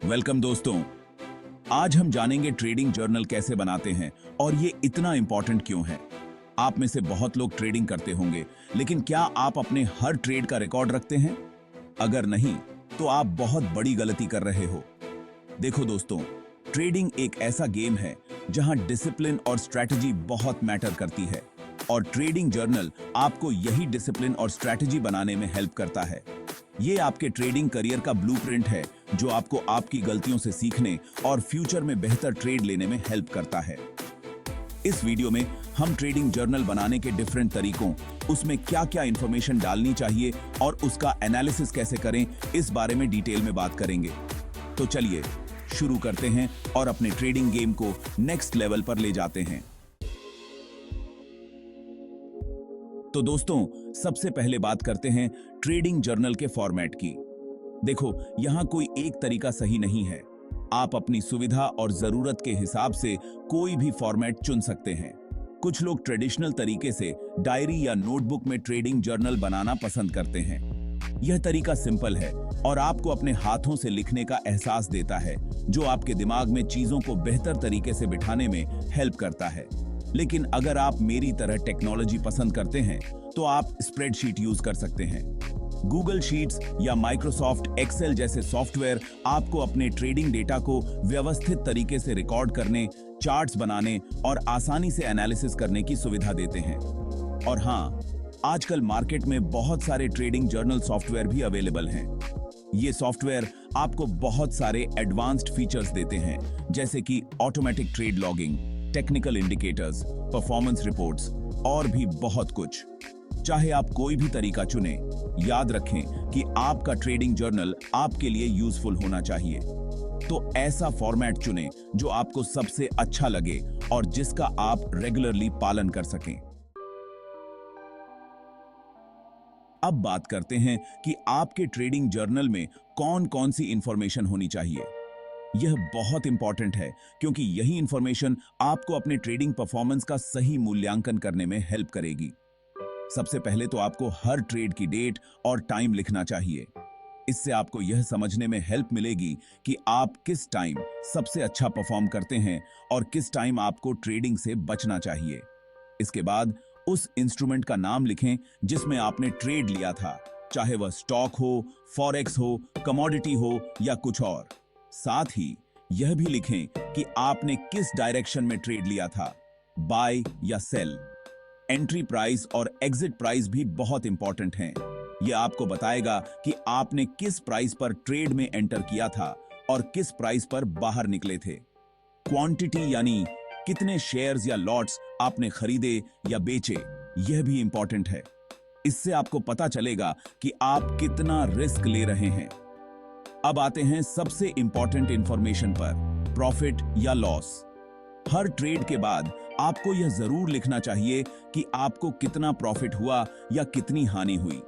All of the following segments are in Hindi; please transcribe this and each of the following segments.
वेलकम दोस्तों। आज हम जानेंगे ट्रेडिंग जर्नल कैसे बनाते हैं और ये इतना इंपॉर्टेंट क्यों है। आप में से बहुत लोग ट्रेडिंग करते होंगे, लेकिन क्या आप अपने हर ट्रेड का रिकॉर्ड रखते हैं? अगर नहीं, तो आप बहुत बड़ी गलती कर रहे हो। देखो दोस्तों, ट्रेडिंग एक ऐसा गेम है जहां डिसिप्लिन और स्ट्रैटेजी बहुत मैटर करती है, और ट्रेडिंग जर्नल आपको यही डिसिप्लिन और स्ट्रैटेजी बनाने में हेल्प करता है। ये आपके ट्रेडिंग करियर का ब्लूप्रिंट है जो आपको आपकी गलतियों से सीखने और फ्यूचर में बेहतर ट्रेड लेने में हेल्प करता है। इस वीडियो में हम ट्रेडिंग जर्नल बनाने के डिफरेंट तरीकों, उसमें क्या-क्या इंफॉर्मेशन डालनी चाहिए और उसका एनालिसिस कैसे करें, इस बारे में डिटेल में बात करेंगे। तो चलिए शुरू करते हैं और अपने ट्रेडिंग गेम को नेक्स्ट लेवल पर ले जाते हैं। तो दोस्तों, सबसे पहले बात करते हैं ट्रेडिंग जर्नल के फॉर्मेट की। देखो, यहां कोई एक तरीका सही नहीं है। आप अपनी सुविधा और जरूरत के हिसाब से कोई भी फॉर्मेट चुन सकते हैं। कुछ लोग ट्रेडिशनल तरीके से डायरी या नोटबुक में ट्रेडिंग जर्नल बनाना पसंद करते हैं। यह तरीका सिंपल है और आपको अपने हाथों से लिखने का एहसास देता है, जो आपके दिमाग में चीजों को बेहतर तरीके से बिठाने में हेल्प करता है। लेकिन अगर आप मेरी तरह टेक्नोलॉजी पसंद करते हैं, तो आप स्प्रेडशीट यूज कर सकते हैं। गूगल शीट्स या माइक्रोसॉफ्ट एक्सेल जैसे सॉफ्टवेयर आपको अपने ट्रेडिंग डेटा को व्यवस्थित तरीके से रिकॉर्ड करने, चार्ट्स बनाने और आसानी से एनालिसिस करने की सुविधा देते हैं। और हाँ, आजकल मार्केट में बहुत सारे ट्रेडिंग जर्नल सॉफ्टवेयर भी अवेलेबल हैं। ये सॉफ्टवेयर आपको बहुत सारे एडवांस्ड फीचर्स देते हैं, जैसे कि automatic trade logging, technical indicators, performance reports और भी बहुत कुछ। चाहे आप कोई भी तरीका चुने, याद रखें कि आपका ट्रेडिंग जर्नल आपके लिए यूजफुल होना चाहिए। तो ऐसा फॉर्मेट चुनें जो आपको सबसे अच्छा लगे और जिसका आप रेगुलरली पालन कर सकें। अब बात करते हैं कि आपके ट्रेडिंग जर्नल में कौन-कौन सी इंफॉर्मेशन होनी चाहिए। यह बहुत इंपॉर्टेंट है, क्योंकि यही इंफॉर्मेशन आपको अपने ट्रेडिंग परफॉर्मेंस का सही मूल्यांकन करने में हेल्प करेगी। सबसे पहले तो आपको हर ट्रेड की डेट और टाइम लिखना चाहिए। इससे आपको यह समझने में हेल्प मिलेगी कि आप किस टाइम सबसे अच्छा परफॉर्म करते हैं और किस टाइम आपको ट्रेडिंग से बचना चाहिए। इसके बाद उस इंस्ट्रूमेंट का नाम लिखें जिसमें आपने ट्रेड लिया था, चाहे वह स्टॉक हो, फॉरेक्स हो, कमोडिटी हो या कुछ और। साथ ही यह भी लिखें कि आपने किस डायरेक्शन में ट्रेड लिया था, बाय या सेल। एंट्री प्राइस और एग्जिट प्राइस भी बहुत इंपॉर्टेंट हैं। यह आपको बताएगा कि आपने किस प्राइस पर ट्रेड में एंटर किया था और किस प्राइस पर बाहर निकले थे। क्वांटिटी यानी कितने शेयर्स या लॉट्स आपने खरीदे या बेचे, यह भी इंपॉर्टेंट है। इससे आपको पता चलेगा कि आप कितना रिस्क ले रहे हैं। अब आते हैं सबसे इंपॉर्टेंट इंफॉर्मेशन पर, प्रॉफिट या लॉस। हर ट्रेड के बाद आपको यह जरूर लिखना चाहिए कि आपको कितना प्रॉफिट हुआ या कितनी हानि हुई।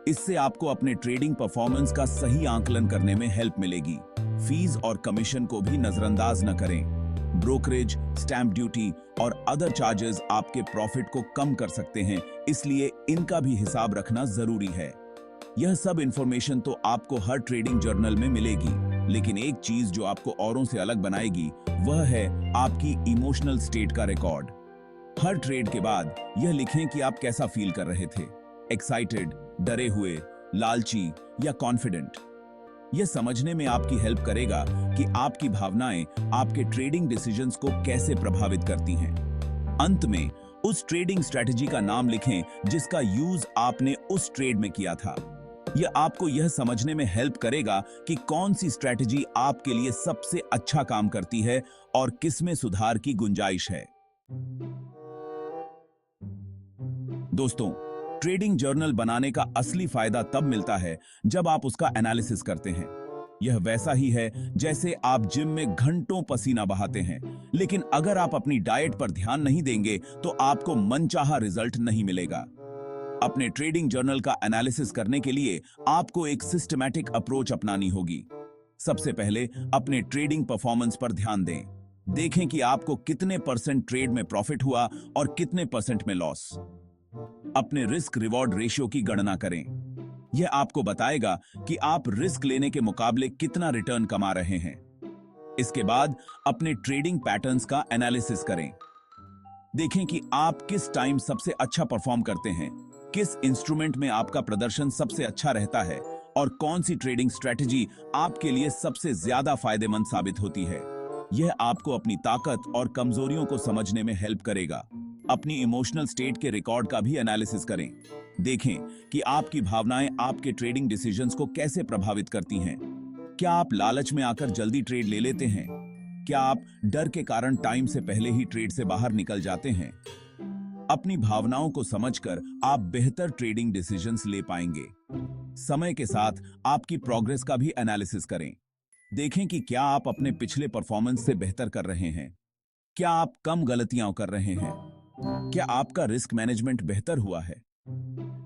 इससे आपको अपने ट्रेडिंग परफॉर्मेंस का सही आंकलन करने में हेल्प मिलेगी। फीस और कमीशन को भी नजरअंदाज न करें। ब्रोकरेज, स्टैंप ड्यूटी और अदर चार्जेस आपके प्रॉफिट को कम कर सकते हैं, इसलिए इनका भी हिसाब रखना जरूरी है। यह सब इंफॉर्मेशन तो आपको हर ट्रेडिंग जर्नल में मिलेगी, लेकिन एक चीज जो आपको औरों से अलग बनाएगी वह है आपकी इमोशनल स्टेट का रिकॉर्ड। हर ट्रेड के बाद यह लिखें कि आप कैसा फील कर रहे थे, एक्साइटेड, डरे हुए, लालची या कॉन्फिडेंट। यह समझने में आपकी हेल्प करेगा कि आपकी भावनाएं आपके ट्रेडिंग डिसीजंस को कैसे प्रभावित करती हैं। अंत में उस ट्रेडिंग स्ट्रेटजी का नाम लिखें जिसका यूज आपने उस ट्रेड में किया था। यह आपको यह समझने में हेल्प करेगा कि कौन सी स्ट्रेटजी आपके लिए सबसे अच्छा काम करती है और किसमें सुधार की गुंजाइश है। दोस्तों, ट्रेडिंग जर्नल बनाने का असली फायदा तब मिलता है जब आप उसका एनालिसिस करते हैं। यह वैसा ही है जैसे आप जिम में घंटों पसीना बहाते हैं, लेकिन अगर आप अपनी डाइट पर ध्यान नहीं देंगे तो आपको मनचाहा रिजल्ट नहीं मिलेगा। अपने ट्रेडिंग जर्नल का एनालिसिस करने के लिए आपको एक सिस्टमैटिक अप्रोच अपनानी होगी। सबसे पहले अपने ट्रेडिंग परफॉर्मेंस पर ध्यान दें। देखें कि आपको कितने परसेंट ट्रेड में प्रॉफिट हुआ और कितने परसेंट में लॉस। अपने रिस्क रिवॉर्ड रेशियो की गणना करें। यह आपको बताएगा कि आप रिस्क लेने के मुकाबले कितना रिटर्न कमा रहे हैं। इसके बाद अपने ट्रेडिंग पैटर्न्स का एनालिसिस करें। देखें कि आप किस टाइम सबसे अच्छा परफॉर्म करते हैं, किस इंस्ट्रूमेंट में आपका प्रदर्शन सबसे अच्छा रहता है और कौन सी ट्रेडिंग स्ट्रेटजी आपके लिए सबसे ज्यादा फायदेमंद साबित होती है। यह आपको अपनी ताकत और कमजोरियों को समझने में हेल्प करेगा। अपनी इमोशनल स्टेट के रिकॉर्ड का भी एनालिसिस करें। देखें कि आपकी भावनाएं आपके ट्रेडिंग डिसीजंस को कैसे प्रभावित करती हैं। क्या आप लालच में आकर जल्दी ट्रेड ले लेते हैं? क्या आप डर के कारण टाइम से पहले ही ट्रेड से बाहर निकल जाते हैं? अपनी भावनाओं को समझकर आप बेहतर ट्रेडिंग डिसीजंस ले पाएंगे। समय के साथ आपकी प्रोग्रेस का भी एनालिसिस करें। देखें कि क्या आप अपने पिछले परफॉर्मेंस से बेहतर कर रहे हैं, क्या आप कम गलतियां कर रहे हैं, क्या आपका रिस्क मैनेजमेंट बेहतर हुआ है।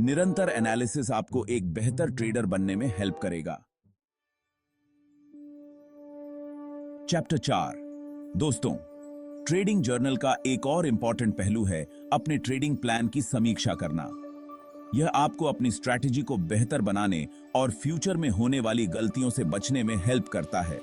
निरंतर एनालिसिस आपको एक बेहतर ट्रेडर बनने में हेल्प करेगा। चैप्टर 4। दोस्तों, ट्रेडिंग जर्नल का एक और इंपॉर्टेंट पहलू है अपने ट्रेडिंग प्लान की समीक्षा करना। यह आपको अपनी स्ट्रैटेजी को बेहतर बनाने और फ्यूचर में होने वाली गलतियों से बचने में हेल्प करता है।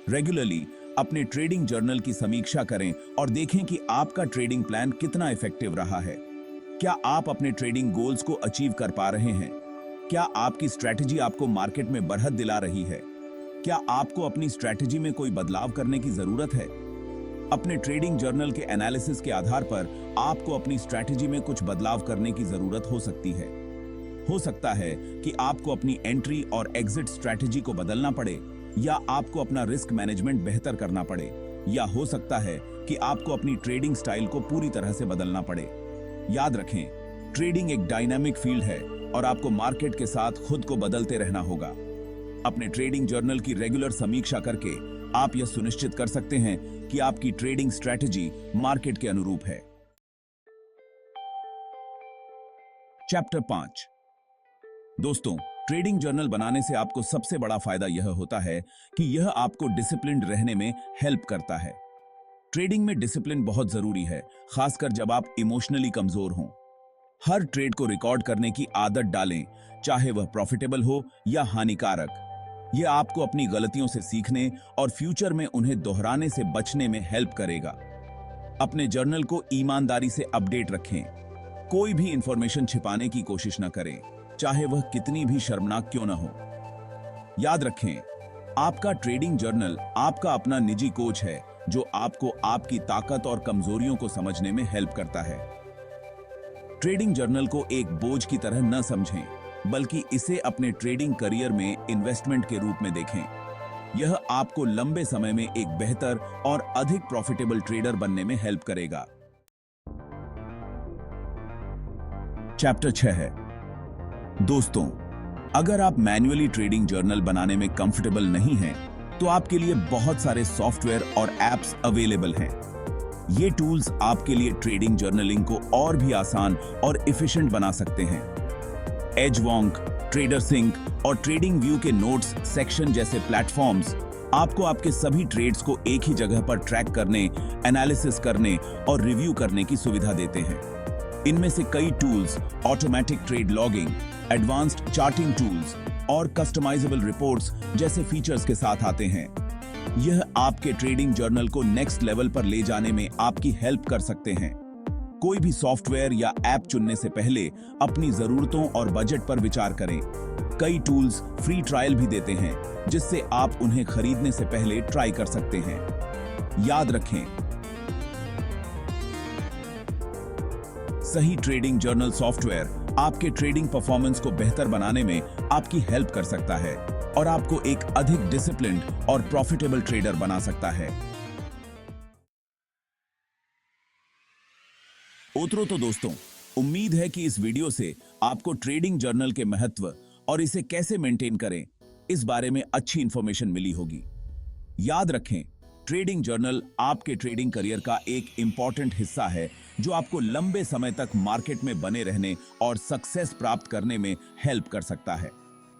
रेगुलरली अपने ट्रेडिंग जर्नल की समीक्षा करें और देखें कि आपका ट्रेडिंग प्लान कितना इफेक्टिव रहा है। क्या आप अपने ट्रेडिंग गोल्स को अचीव कर पा रहे हैं? क्या आपकी स्ट्रैटेजी आपको मार्केट में बढ़त दिला रही है? क्या आपको अपनी स्ट्रैटेजी में कोई बदलाव करने की जरूरत है? अपने ट्रेडिंग जर्नल के एनालिसिस के आधार पर आपको अपनी स्ट्रैटेजी में कुछ बदलाव करने की जरूरत हो सकती है। हो सकता है कि आपको अपनी एंट्री और एग्जिट स्ट्रैटेजी को बदलना पड़े, या आपको अपना रिस्क मैनेजमेंट बेहतर करना पड़े, या हो सकता है कि आपको अपनी ट्रेडिंग स्टाइल को पूरी तरह से बदलना पड़े। याद रखें, ट्रेडिंग एक डायनामिक फील्ड है और आपको मार्केट के साथ खुद को बदलते रहना होगा। अपने ट्रेडिंग जर्नल की रेगुलर समीक्षा करके आप यह सुनिश्चित कर सकते हैं कि आपकी ट्रेडिंग स्ट्रैटेजी मार्केट के अनुरूप है। चैप्टर 5। दोस्तों, ट्रेडिंग जर्नल बनाने से आपको सबसे बड़ा फायदा यह होता है कि यह आपको डिसिप्लिन्ड रहने में हेल्प करता है। ट्रेडिंग में डिसिप्लिन बहुत जरूरी है, खासकर जब आप इमोशनली कमजोर हों। हर ट्रेड को रिकॉर्ड करने की आदत डालें, चाहे वह प्रॉफिटेबल हो या हानिकारक। यह आपको अपनी गलतियों से सीखने और फ्यूचर में उन्हें दोहराने से बचने में हेल्प करेगा। अपने जर्नल को ईमानदारी से अपडेट रखें। कोई भी इंफॉर्मेशन छिपाने की कोशिश न करें, चाहे वह कितनी भी शर्मनाक क्यों न हो। याद रखें, आपका ट्रेडिंग जर्नल आपका अपना निजी कोच है जो आपको आपकी ताकत और कमजोरियों को समझने में हेल्प करता है। ट्रेडिंग जर्नल को एक बोझ की तरह न समझें, बल्कि इसे अपने ट्रेडिंग करियर में इन्वेस्टमेंट के रूप में देखें। यह आपको लंबे समय में एक बेहतर और अधिक प्रॉफिटेबल ट्रेडर बनने में हेल्प करेगा। चैप्टर 6 है। दोस्तों, अगर आप मैन्युअली ट्रेडिंग जर्नल बनाने में कंफर्टेबल नहीं हैं, तो आपके लिए बहुत सारे सॉफ्टवेयर और एप्स अवेलेबल हैं। ये टूल्स आपके लिए ट्रेडिंग जर्नलिंग को और भी आसान और एफिशिएंट बना सकते हैं। एजवॉन्क, ट्रेडर सिंक और ट्रेडिंग व्यू के नोट्स सेक्शन जैसे प्लेटफॉर्म्स आपको आपके सभी ट्रेड्स को एक ही जगह पर ट्रैक करने, एनालिसिस करने और रिव्यू करने की सुविधा देते हैं। इनमें से कई tools automatic trade logging, advanced charting tools और कस्टमाइजेबल रिपोर्ट्स जैसे फीचर्स के साथ आते हैं। यह आपके ट्रेडिंग जर्नल को नेक्स्ट लेवल पर ले जाने में आपकी हेल्प कर सकते हैं। कोई भी सॉफ्टवेयर या ऐप चुनने से पहले अपनी जरूरतों और बजट पर विचार करें। कई टूल्स फ्री ट्रायल भी देते हैं, जिससे आप उन्हें खरीदने से पहले ट्राई कर सकते हैं। याद रखें, सही ट्रेडिंग जर्नल सॉफ्टवेयर आपके ट्रेडिंग परफॉर्मेंस को बेहतर बनाने में आपकी हेल्प कर सकता है और आपको एक अधिक डिसिप्लिन्ड और प्रॉफिटेबल ट्रेडर बना सकता है। तो दोस्तों, उम्मीद है कि इस वीडियो से आपको ट्रेडिंग जर्नल के महत्व और इसे कैसे मेंटेन करें, इस बारे में अच्छी इंफॉर्मेशन मिली होगी। याद रखें, ट्रेडिंग जर्नल आपके ट्रेडिंग करियर का एक इंपॉर्टेंट हिस्सा है जो आपको लंबे समय तक मार्केट में बने रहने और सक्सेस प्राप्त करने में हेल्प कर सकता है।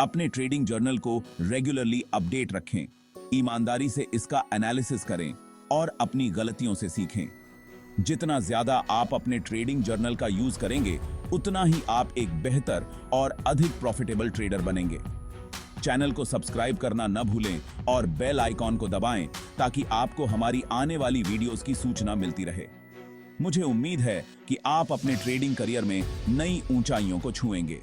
अपने ट्रेडिंग जर्नल को रेगुलरली अपडेट रखें, ईमानदारी से इसका एनालिसिस करें और अपनी गलतियों से सीखें। जितना ज्यादा आप अपने ट्रेडिंग जर्नल का यूज करेंगे, उतना ही आप एक बेहतर और अधिक प्रॉफिटेबल ट्रेडर बनेंगे। चैनल को सब्सक्राइब करना न भूलें और बेल आइकॉन को दबाएं ताकि आपको हमारी आने वाली वीडियोस की सूचना मिलती रहे। मुझे उम्मीद है कि आप अपने ट्रेडिंग करियर में नई ऊंचाइयों को छुएंगे।